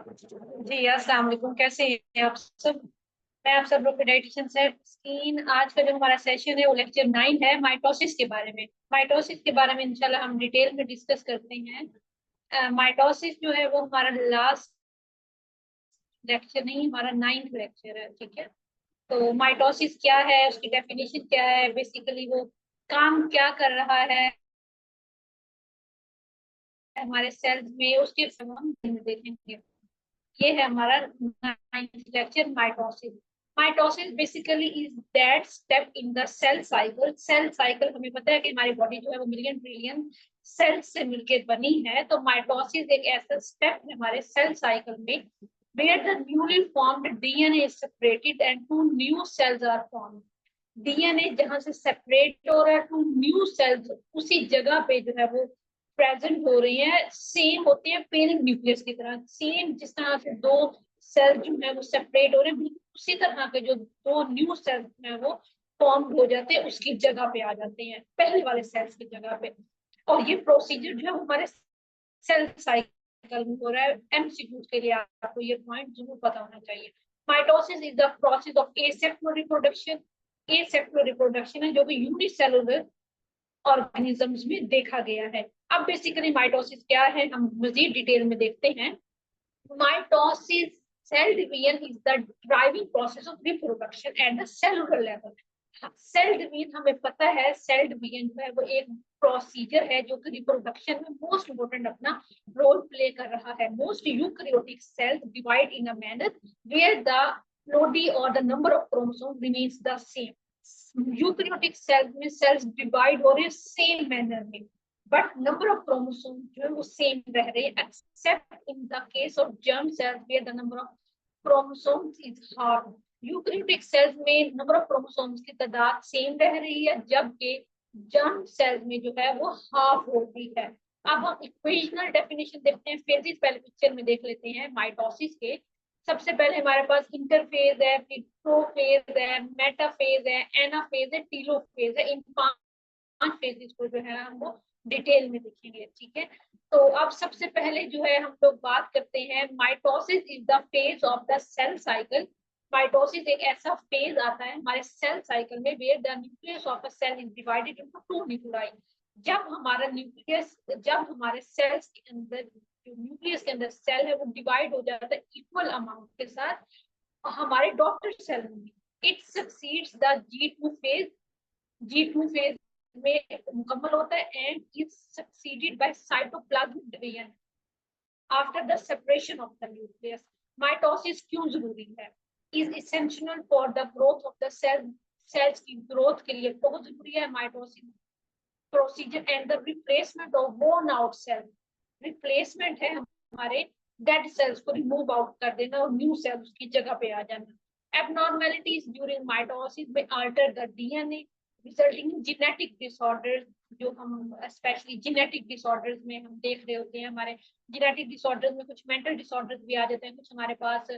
जी अस्सलाम वालेकुम। कैसे हैं आप सब? मैं आप सब लोग के डाइटिशियन से स्कीन। आज का जो हमारा सेशन है वो लेक्चर 9 है, माइटोसिस के बारे में। माइटोसिस के बारे में इंशाल्लाह हम डिटेल में डिस्कस करते हैं। माइटोसिस जो है वो हमारा लास्ट लेक्चर नहीं, हमारा 9th लेक्चर है। ठीक है, तो माइटोसिस क्या है, उसकी डेफिनेशन क्या है, बेसिकली वो काम क्या कर रहा है हमारे सेल्स में, उसके हम देखेंगे। ये है हमारा lecture mitosis. Mitosis basically is that step in the cell cycle. Cell cycle हमें पता है कि हमारी बॉडी जो है वो मिलियन ट्रिलियन सेल्स से मिलकर बनी है। तो माइटोसिस एक ऐसा स्टेप है हमारे सेल साइकिल में where the newly formed DNA is separated and two new cells are formed। DNA जहां से सेपरेट हो रहा है, टू न्यू सेल्स उसी जगह पे जो है वो प्रेजेंट हो रही है। सेम होती है पेरेंट न्यूक्लियस की तरह। सेम जिस तरह से दो सेल जो है वो सेपरेट हो रहे हैं, उसी तरह के जो दो न्यू सेल्स है वो फॉर्म हो जाते हैं, उसकी जगह पे आ जाते हैं, पहले वाले सेल्स की जगह पे। और ये प्रोसीजर जो है वो हमारे सेल साइकिल में हो रहा है। एमसीक्यू के लिए आपको ये पॉइंट जरूर पता होना चाहिए। Mitosis is the process of asexual reproduction. Asexual reproduction है जो कि यूनिसेलुलर ऑर्गेनिजम्स में देखा गया है। अब बेसिकली माइटोसिस क्या है हम मजीद डिटेल में देखते हैं। Mitosis cell division is the driving process of reproduction at the cellular level. Cell division हमें पता है, सेल डिवीजन जो है वो एक प्रोसीजर है जो कि रिप्रोडक्शन में मोस्ट इंपोर्टेंट अपना रोल प्ले कर रहा है। Most eukaryotic cells divide in a manner where the ploidy और the number of chromosome remains the same. Eukaryotic cells में सेल्स डिवाइड हो रहे हैं सेम मैनर में, बट नंबर ऑफ क्रोमोसोम जो है वो सेम रह रहे हैं, except in the case of germ cells where the number of chromosomes is half. Eukaryotic cells में नंबर ऑफ क्रोमोसोम्स की तादाद सेम रह रही है, जबकि जर्म सेल्स में जो है वो हाफ हो गई है। अब हम इक्वेशनल डेफिनेशन देखते हैं, फेजेस पहले पिक्चर में देख लेते हैं माइटोसिस के। सबसे पहले हमारे पास इंटरफेज है, फिर प्रोफेज है, मेटाफेज है, एनाफेज है, टीलोफेज है। इन पांच फेजेस को जो है हम वो डिटेल में देखेंगे। ठीक है, तो अब सबसे पहले जो है हम लोग बात करते हैं, mitosis is the phase of the cell cycle. Mitosis एक ऐसा फेज आता है हमारे सेल साइकिल में where the nucleus of a cell is divided into two nuclei. जब हमारा न्यूक्लियस, जब हमारे सेल्स के अंदर जो न्यूक्लियस के अंदर सेल है वो डिवाइड हो जाता है इक्वल अमाउंट के साथ हमारे डॉटर सेल में, it succeeds the G2 phase. G2 phase में मुकम्मल होता है and is succeeded by cytoplasmic division after the separation of the nucleus. Mitosis क्यों जरूरी है? Is essential for the growth of the cell. Cells की growth के लिए बहुत जरूरी है mitosis procedure and the replacement of worn out cell. Replacement है हमारे डेड सेल्स को रिमूव आउट कर देना और न्यू सेल्स की जगह पे आ जाना। एबनॉर्मेलिटीज ड्यूरिंग माइटोसिस में alter the DNA resulting in genetic disorders. जो हम स्पेशली जेनेटिक डिसऑर्डर्स में हम देख रहे होते हैं, हमारे जेनेटिक डिसऑर्डर्स में कुछ मेंटल डिसऑर्डर्स भी आ जाते हैं, कुछ हमारे पास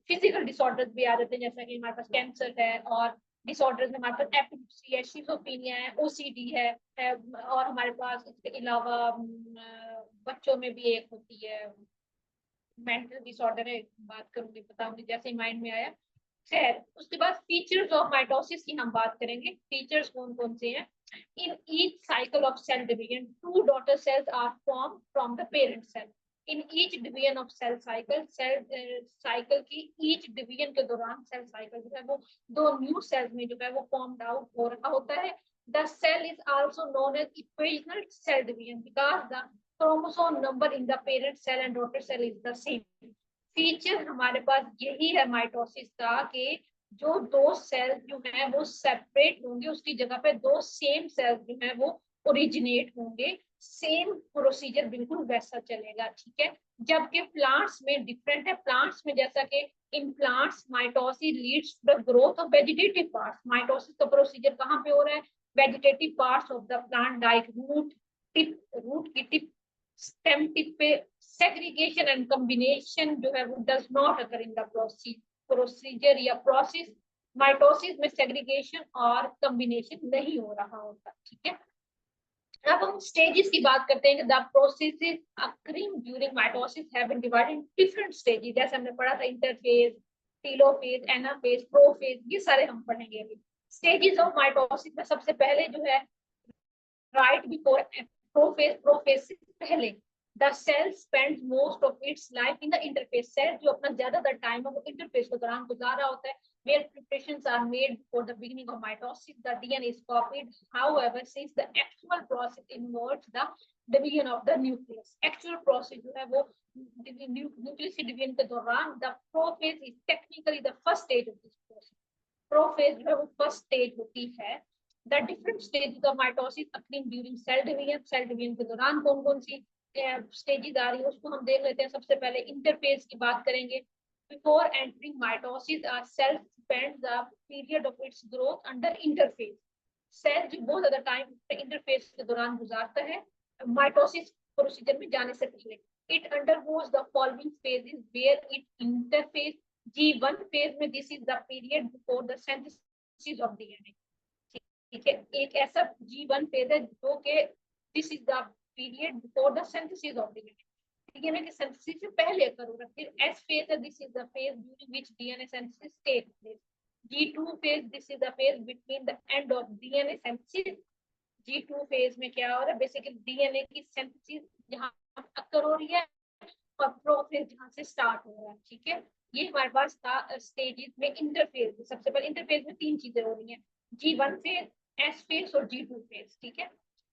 फिजिकल डिसऑर्डर्स भी आ जाते हैं, जैसा कि हमारे पास कैंसर है, और डिसऑर्डर्स में हमारे पास एपिलेप्सी है, शिज़ोफ्रेनिया है, ओसीडी है, और हमारे पास इसके अलावा बच्चों में भी एक होती है मेंटल डिसऑर्डर है, बात करूंगी पता मुझे जैसे माइंड में आया। खैर, उसके बाद फीचर्स ऑफ माइटोसिस की हम बात करेंगे। फीचर्स कौन कौन से हैं? In each cycle of cell division two daughter cells are form from the parent cell. In each division of cell cycle, cell cycle की ईच डिवीजन के दौरान सेल साइकिल जो है वो दो न्यू सेल्स में जो है वो फॉर्म्ड आउट हो रहा होता है। The cell is also known as equational cell division because the chromosome number in the parent cell and daughter cell is the same. Feature हमारे पास यही है माइटोसिस का कि जो दो सेल जो है वो सेपरेट होंगे, उसकी जगह पे दो सेम सेल जो है वो ओरिजिनेट होंगे। सेम प्रोसीजर बिल्कुल वैसा चलेगा। ठीक है, जबकि प्लांट्स में डिफरेंट है। प्लांट्स में जैसा कि in plants mitosis leads to the growth of vegetative parts. Mitosis का प्रोसीजर कहाँ पे हो रहा है? Vegetative parts of the plant like root tip, root की टिप, स्टेम टिप पे। सेग्रीगेशन एंड कॉम्बिनेशन जो है वो does not occur in the procedure या प्रोसेस। माइटोसिस में सेग्रीगेशन और कॉम्बिनेशन नहीं हो रहा होता। ठीक है, अब हम स्टेजेस की बात करते हैं। The processes occurring during mitosis have been divided in different stages, जैसे हमने पढ़ा था इंटरफेज, टेलोफेज, एनाफेज, प्रोफेज, ये सारे हम पढ़ेंगे अभी। स्टेजेस ऑफ माइटोसिस में सबसे पहले जो है right before prophase, prophase से पहले the cell spends most of its life in the interface. Cell जो अपना ज्यादातर टाइम है वो इंटरफेस के दौरान गुजार रहा होता है, where preparations are made before the beginning of mitosis. The DNA is copied. However, since the actual process involves the division of the nucleus, actual process जो है वो nucleus division के दौरान the prophase is technically the first stage of this process. Prophase जो है वो first stage होती है। The different stages of mitosis occurring during cell division, cell division के दौरान कौन कौन सी स्टेजेस आ रही है उसको हम देख लेते हैं। सबसे पहले इंटरफेज की बात करेंगे। Before entering mitosis, a cell spends the period of its growth under interphase. Cell जो बहुत ज्यादा टाइम इंटरफेज के दौरान गुजारता है माइटोसिस प्रोसीजर में जाने से पहले। It undergoes the following phases where it interface G1 phase में, this is the period before the synthesis of DNA। ठीक है, एक ऐसा G1 फेज है जो कि this is the period before the synthesis of DNA, DNA की synthesis से पहले कर रहा है। फिर एस फेज है, this is the phase during which DNA synthesis takes place. G2 phase, this is the phase between the end of DNA synthesis। G2 phase में क्या हो रहा है, बेसिकली डीएनए की सिंथेसिस जहां अक्कर हो रही है और प्रोफेज जहां से स्टार्ट हो रहा है। ठीक है, ये हमारे पास था स्टेजेस में इंटरफेज। सबसे पहले इंटरफेज में तीन चीजें हो रही हैं, G1 फेज, एस फेज और G2 फेज। ठीक है,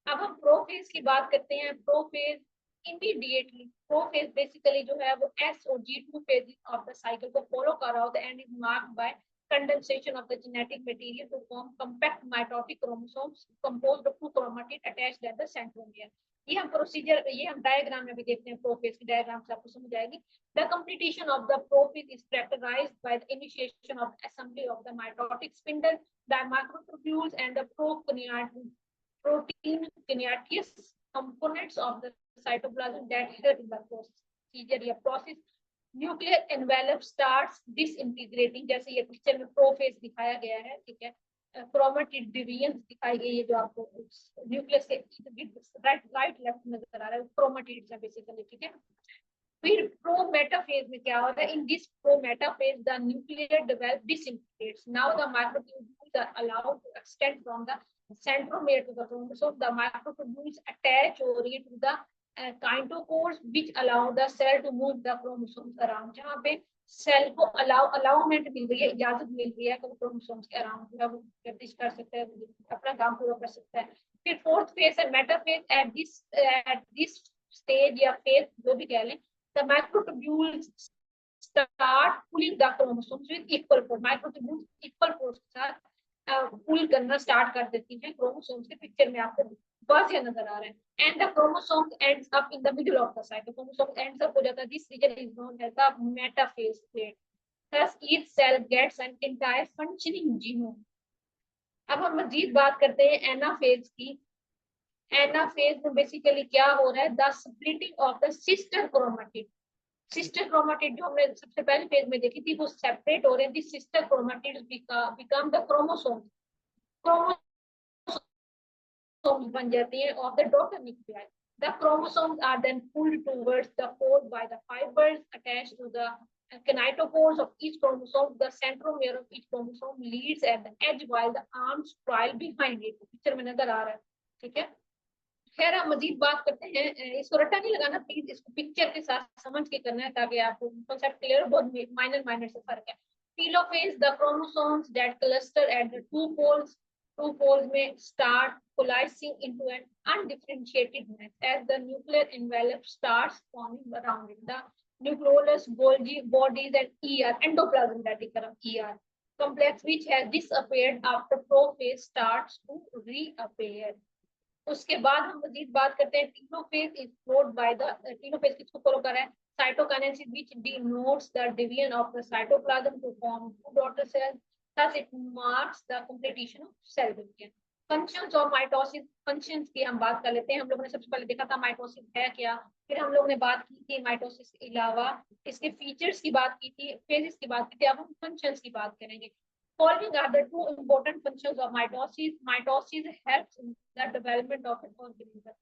अब हम प्रोफेज की बात करते हैं। प्रोफेज इमीडिएटली, प्रोफेज बेसिकली जो है वो एस और G2 phase of the cycle को फॉलो कर रहा होता है and is marked by condensation of the genetic material to form compact mitotic chromosomes composed of two chromatids attached at the centromere। ये हम प्रोसीजर, ये हम डायग्राम में भी देखते हैं, प्रोफेज की डायग्राम से आपको समझ आएगी। The completion of the prophase is characterized by the initiation of assembly of the mitotic spindle, the microtubules, and the protein kinetics components of the cytoplasm that help in the procedure या process। Nuclear envelope starts disintegrating, जैसे ये picture में prophase दिखाया गया है। ठीक है, chromatid division दिखाई गई है जो आपको न्यूक्लियस के राइट राइट लेफ्ट नजर आ रहा है, क्रोमेटिड्स है बेसिकली। ठीक है, फिर प्रोमेटाफेज में क्या होता है, in this prometaphase the nuclear envelope disintegrates. Now the microtubules are allowed to extend from the centromere to the chromosome। The microtubules attach orally to the काइटोकोर्स which allow the cell to move the chromosomes around। जहाँ पे cell को अलाउमेंट मिल रही है, इजाजत मिल रही है, chromosomes के around जो है वो गर्दिश कर सकता है, अपना काम पूरा कर सकता है। फिर फोर्थ फेज है मेटाफेज। एट दिस स्टेज या फेज जो भी कह लें, the microtubules start pulling the chromosomes with equal force। Microtubules equal force के साथ पुल करना स्टार्ट कर देती हैं क्रोमोसोम्स के। पिक्चर में आपको बस ये नजर आ रहा है। And the chromosome ends up in the middle of the cycle, chromosome ends up हो जाता है। This region is known as the metaphase state. Thus each cell gets an entire functioning genome. अब हम मजीद बात करते हैं एनाफेज की। Anaphase में बेसिकली क्या हो रहा है, the splitting of the sister chromatid. Sister chromatid जो हमने सबसे पहले फेज में देखी थी वो सेपरेट हो रहे हैं। This sister chromatids become the chromosome, chromosomes बन जाती है of the daughter nuclei। The chromosomes are then pulled towards the pole by the fibers attached to the kinetochores of each chromosome। The centromere of each chromosome leads at the edge while the arms trail behind it। Picture में नजर आ रहा है। ठीक है, खैर हम मजीद बात करते हैं। इसको रट्टा नहीं लगाना प्लीज, इसको पिक्चर के साथ समझ के करना है ताकि आपको कॉन्सेप्ट क्लियर हो। बहुत माइनर माइनर से फर्क है। Telophase, the chromosomes that cluster at the two poles में start coalescing into an undifferentiated mass as the nuclear envelope starts forming around it। The nucleolus, Golgi bodies and ER endoplasm ER complex which has disappeared after prophase starts to reappear। उसके बाद हम मजीद बात करते हैं telophase is followed by the telophase किसको follow कर रहा है, cytokinesis which denotes the division of the cytoplasm to form two daughter cells. thus it marks the completion of cell division। Functions और माइटोसिस, फंक्शंस की हम बात कर लेते हैं। हम लोगों ने सबसे पहले देखा था माइटोसिस है क्या, फिर हम लोग ने बात की थी माइटोसिस के अलावा इसके फीचर्स की बात की थी, फेजेस की बात की थी। अब हम फंक्शंस की बात करेंगे। Following are the two important functions of mitosis. Mitosis helps in the development of an organism.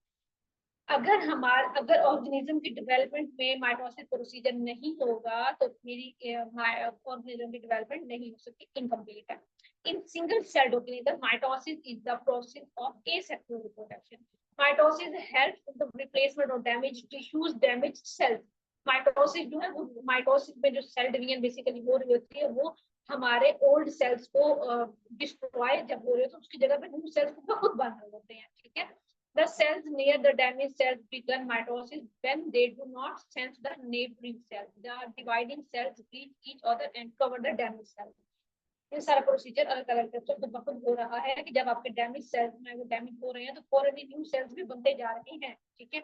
अगर ऑर्गेनिज्म की डेवलपमेंट में माइटोसिस प्रोसीजर नहीं होगा तो मेरी ऑर्गेनिज्म की डेवलपमेंट नहीं हो सकती, इनकम्प्लीट है. In single celled organism, mitosis is the process of asexual reproduction. Mitosis helps in the replacement of damaged tissues, damaged cells. Mitosis जो है वो माइटोसिस में जो सेल डिवीजन बेसिकली हो रही होती है वो हमारे ओल्ड सेल्स को डिस्ट्रॉय जब हो रहे होते हैं उसकी जगह पे न्यू सेल्स खुद बन रहे होते हैं. ठीक है. The cells near the damaged cells begin mitosis when they do not sense the neighboring cells. The dividing cells reach each other and cover the damaged cells. ये सारा प्रोसीजर अलग अलग तरह से बहुत हो रहा है कि जब आपके डैमेज सेल्स में वो डैमेज हो रहे हैं तो फॉरन न्यू सेल्स भी बनते जा रहे हैं. ठीक है.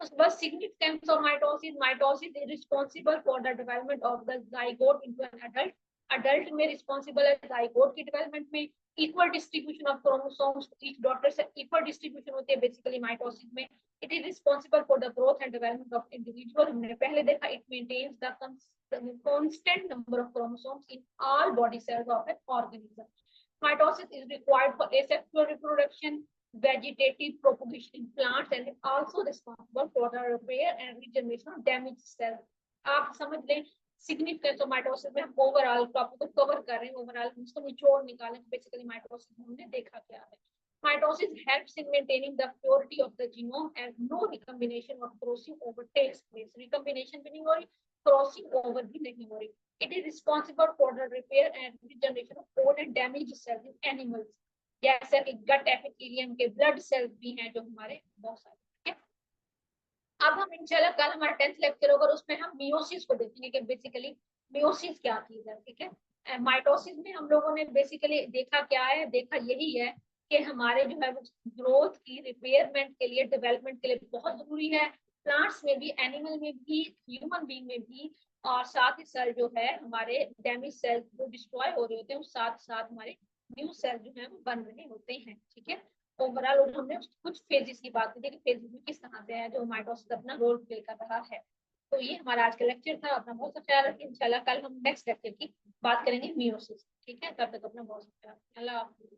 उसके बाद significance of mitosis. Mitosis is responsible for the development of the zygote into an adult. Adult में रिस्पांसिबल है जाइगोट की डेवलपमेंट में. Equal distribution of chromosomes, each daughter से इक्वल डिस्ट्रीब्यूशन होती है बेसिकली माइटोसिस में. It is responsible for the growth and development of individual. हमने पहले देखा it maintains the constant number of chromosomes in all body cells of an organism. Mitosis is required for asexual reproduction, vegetative propagation in plants, and is also responsible for the repair and regeneration of damaged cells. आप समझ लें significance of mitosis में हम overall topic को cover कर रहे हैं. Overall इसको निचोड़ निकालें बेसिकली माइटोसिस में हमने देखा क्या है. Mitosis helps in maintaining the purity of the genome and no recombination or crossing over takes place. Recombination भी नहीं हो रही, crossing over भी नहीं हो रही. It is responsible for the repair and regeneration of old and damaged cells in animals. जैसे कि gut epithelium के blood cells भी हैं जो हमारे बहुत सारे. ठीक है. अब हम इंशाल्लाह कल हमारा 10th लेक्चर होगा उसमें हम मियोसिस को देखेंगे कि बेसिकली मियोसिस क्या चीज है. ठीक है. माइटोसिस में हम लोगों ने बेसिकली देखा क्या है, देखा यही है कि हमारे जो है वो ग्रोथ की रिपेयरमेंट के लिए डेवलपमेंट के लिए बहुत जरूरी है. प्लांट्स में भी, एनिमल में भी, ह्यूमन बीइंग में भी. और साथ ही साथ जो है हमारे डैमेज सेल्स जो डिस्ट्रॉय हो रहे होते हैं साथ साथ हमारे न्यू सेल जो है वो बन रहे होते हैं. ठीक है. ओवरऑल हमने कुछ फेजेस की बात की थी कि फेजेस में किस तरह से है जो माइटोसिस अपना रोल प्ले कर रहा है. तो ये हमारा आज का लेक्चर था. अपना बहुत सा ख्याल रखिए. इंशाल्लाह कल हम नेक्स्ट लेक्चर की बात करेंगे मियोसिस. ठीक है. तब तक अपना बहुत सा ख्याल. अल्लाह हाफिज़.